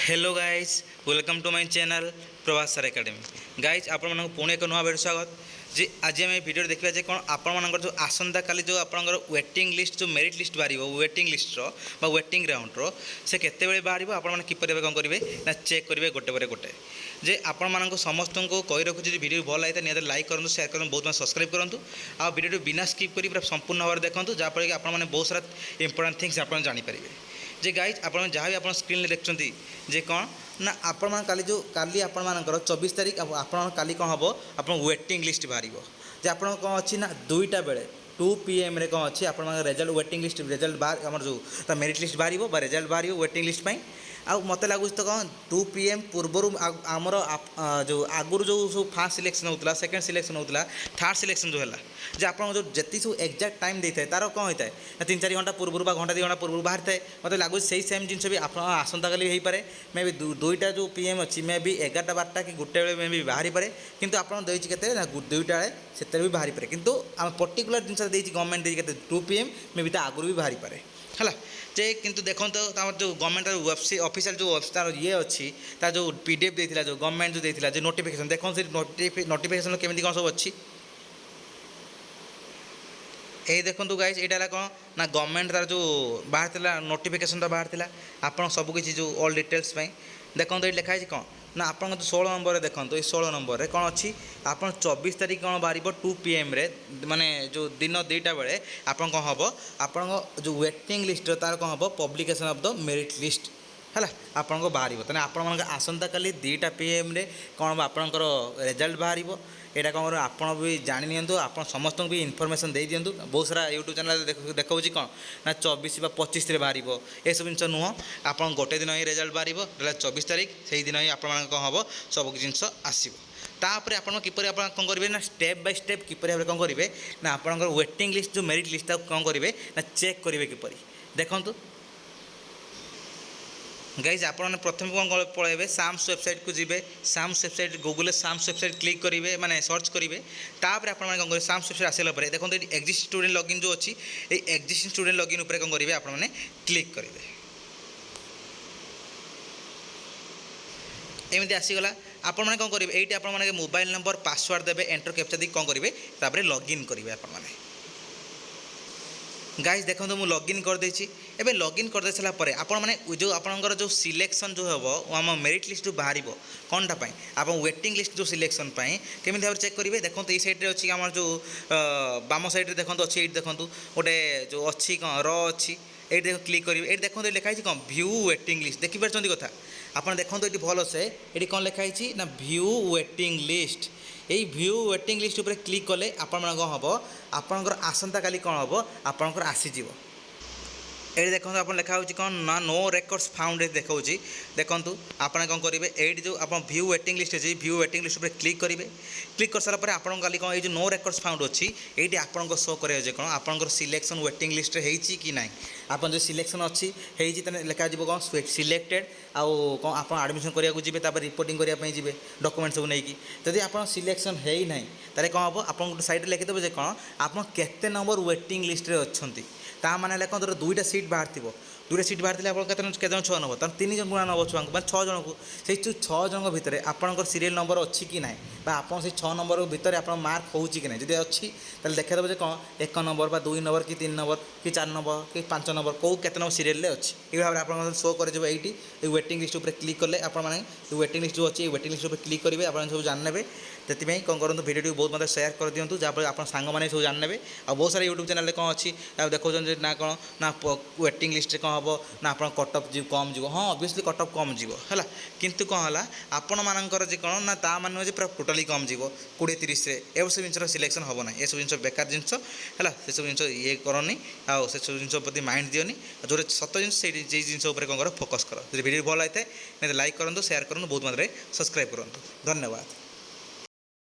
Hello guys welcome to my channel Prabhas sir academy guys आपण पुणी एक नुआ भिडियो स्वागत जी आज आम भिडियो देखा जे कौन आपण जो आसंता काली जो आपंकर वेटिंग लिस्ट जो मेरिट लिस्ट बाहर वेटिंग लिस्टर वेटिंग राउंड्र से केते बाहर आपण किपर कौन करेंगे ना चेक करेंगे गोटे पर गोटे जे आपण समस्त को कही रखुच्छी भिडियो भल लगे निहत लाइक करूँ शेयर करूँ बहुत मैं सब्सक्राइब करूँ आ भिडियो बिना स्किप कर पूरा संपूर्ण भाव में देखूँ जहाँफल कि आपने बहुत सारा इंपोर्टेंट थिंग्स आप जानीपारे जे गाइज आप जहाँ भी आप स्क्रीन देखते जे कौन ना आपण काली जो काली आपर 24 तारीख आपण काली कौन हम आप वेटिंग लिस्ट बाहर जे आप कौन अच्छी ना 2टा बेले 2 PM रे कौन अच्छी आप रिजल्ट वेटिंग लिस्ट रिजल्ट बाहर आम जो मेरिट लिस्ट बाहर रिजल्ट बाहर वेटिंग लिस्ट आ मत लगुच तो कौन 2 PM पूर्वर आमर जो आगुरी जो सब फास्ट सिलेक्शन होता सेकेंड सिलेक्शन होता थर्ड सिलेक्शन जो है जे आप जो जी सब एक्जाक्ट टाइम देता है तार कौन होता है 3-4 घंटा पूर्व घंटा 2 घंटा पूर्व बाहर थाए मत लगुच से सेम जिन भी आप आसंता काली हो पाए मे भी 2टा जो PM अच्छी मे भी 11टा कि गोटे बेले मे भी बाहर पाए कितु आप 2टा बेले से भी बाहर पाए कितु आम पर्टिकुलर जिन गवर्नमेंट देते 2 PM मे भी आगुरी भी बाहर पाए है जे किंतु देखो तो जो गवर्नमेंट वेबसाइट ऑफिशियल जो तार ये अच्छी तार जो PDF देता जो गवर्नमेंट जो देता जो नोटिफिकेशन देखो से नोटिफिकेशन केमी कौन सब अच्छी यही देखो गाइज यहाँ कौन ना गवर्नमेंट तार जो बाहर नोटिफिकेशन बाहर आप सबकि जो ऑल डिटेल्स देखो ये लिखाई कौन ना आप 16 नंबर देखो ये 16 नंबर कौन अच्छी आप 24 तारीख कौन बाहर 2 PM रे माने जो दिन 2टा बेले आप कौन हम आपण जो वेटिंग लिस्ट तार कौन हम publication of the merit list है आपण बाहर तेना आपण आसंता काली 2टा PM रे कौन हम आपणकर रिजल्ट बाहर यहाँ कौन आप भी जानी नियंतु आप समस्त भी इनफर्मेशन दे दिंतु बहुत सारा यूट्यूब चैनल देखा कौन ना 24 व 25 बाहर ये सब जिन नुह आप गोटे दिन ही रिजल्ट बाहर 24 तारीख से दिन ही आप कौन हम सब जिनस आसो तापर आप किपर आप कौन करेंगे ना स्टेप बाय स्टेप किपर भाव कौन करेंगे ना आप वेटिंग लिस्ट जो मेरिट लिस्ट कौन करेंगे ना चेक करेंगे किपर देखूँ गाइज आप प्रथम कौन पलैबे साम्स वेबसाइट को जी SAMS website Google SAMS website click करेंगे माने सर्च करेंगे तापर आप कौन करेंगे साम्स वेबसाइट आसाला देखो ये एक्जिस्ट स्टूडेंट लॉगिन जो अच्छी ये एक्जिस्ट स्टूडेंट लॉगिन उपर कौन करेंगे आपने क्लिक करेंगे एमती आसीगला आपण मैंने कौन करेंगे ये आप मोबाइल नंबर पासवर्ड देवे एंटर कैप्चा दी कौन करेंगे तापर लॉगिन करेंगे आप गाइज देखो तो मुझे लॉगिन कर देछि एबे लॉगिन कर दे सारा परे आपण माने जो आपनकर जो सिलेक्शन जो हेबो आम मेरिट लिस्ट जो बाहर कौनटा पाई आप वेटिंग लिस्ट जो सिलेक्शन पाई केमी भाव चेक करेंगे देखो तो ये साइड अच्छी आम जो बाम साइड देखो अच्छी ये देखो गोटे जो अच्छी कौन र अच्छी ये देखो क्लिक करेंगे ये देखो लिखाई कौन व्यू वेटिंग लिस्ट देखिपार कथा आप देखो ये भल से ये कौन लिखाई ना व्यू वेटिंग लिस्ट यही व्यू वेटिंग लिस्ट उपर क्लिक कले आपण कौन हम आपणकर आसंता काली कौन हम आपणकर आसीज ये देखो आप लिखा कौन ना नो रेकर्ड्स फाउंड देखा देखूँ आप कौन करेंगे ये जो आप व्यू वेटिंग लिस्ट अच्छी व्यू वेटिंग लिस्ट पर क्लिक करेंगे क्लिक कर सारापर आप कौन ये नो रेकर्ड्स फाउंड अच्छी ये आपको शो करेंगे कौन आपंकर सिलेक्शन वेटिंग लिस्ट होती ना आप जो सिलेक्शन अच्छी लिखा कौन सिलेक्टेड आउ कौन आप आडमिशन करने जी रिपोर्टिंग करने जी डॉक्यूमेंट सब नहीं जदि आप सिलेक्शन है ना ताले कौन हम आप गोटे साइड लिखिदेवे कौन आप केते नंबर वेटिंग लिस्ट रे अच्छी ता माने लेखन धर 2टा सीट बाहर थी 2टा सीट बाहर आप केते जन छुआ नब तर 3 जन गुणा नब छुआ मैं 6 जन को से 6 जन भितर आपंकर सीरियल नंबर अच्छी कि ना आप 6 नंबर भितर आप मार्क हो कि ना जब अच्छी ताले देखा कौन 1 नंबर 2 नंबर कि 3 नंबर कि 4 नंबर कि 5 नंबर कौ केते नंबर सीरियल अच्छी ये भाव में आप शो कर ये वेटिंग लिस्ट उपर क्लिक कले आप वेटिंग लिस्ट जो अच्छी वेटिंग लिस्ट उपर क्लिक करेंगे आप सब जानने से कौन करूँ भिडियो बहुत मतलब शेयर कर दिंतु जहाँफल आप सांगे सब जानने आ बहुत सारा यूट्यूब चैनल कौन अच्छी देखो ना कौन ना वेटिंग लिस्ट कौन हम ना आप कटअप जी कम जीव हाँ ऑब्वियसली कटअप कम जीव है किंतु कौन है आपण मानकर जे कौन ना ता मान पूरा टोटाली कम जीव 20-30 ए सब जिन सिलेक्शन हम ना ये सब जिन बेकार जिनस है से सब जिन ये करनी आ से सब जिन प्रति माइंड दियोनी जो सत जिन जिन कौन कर फोकस कर भिडियो भल होता है लाइक करूँ शेयर करूँ बहुत मात्रा सब्सक्राइब करूँ धन्यवाद।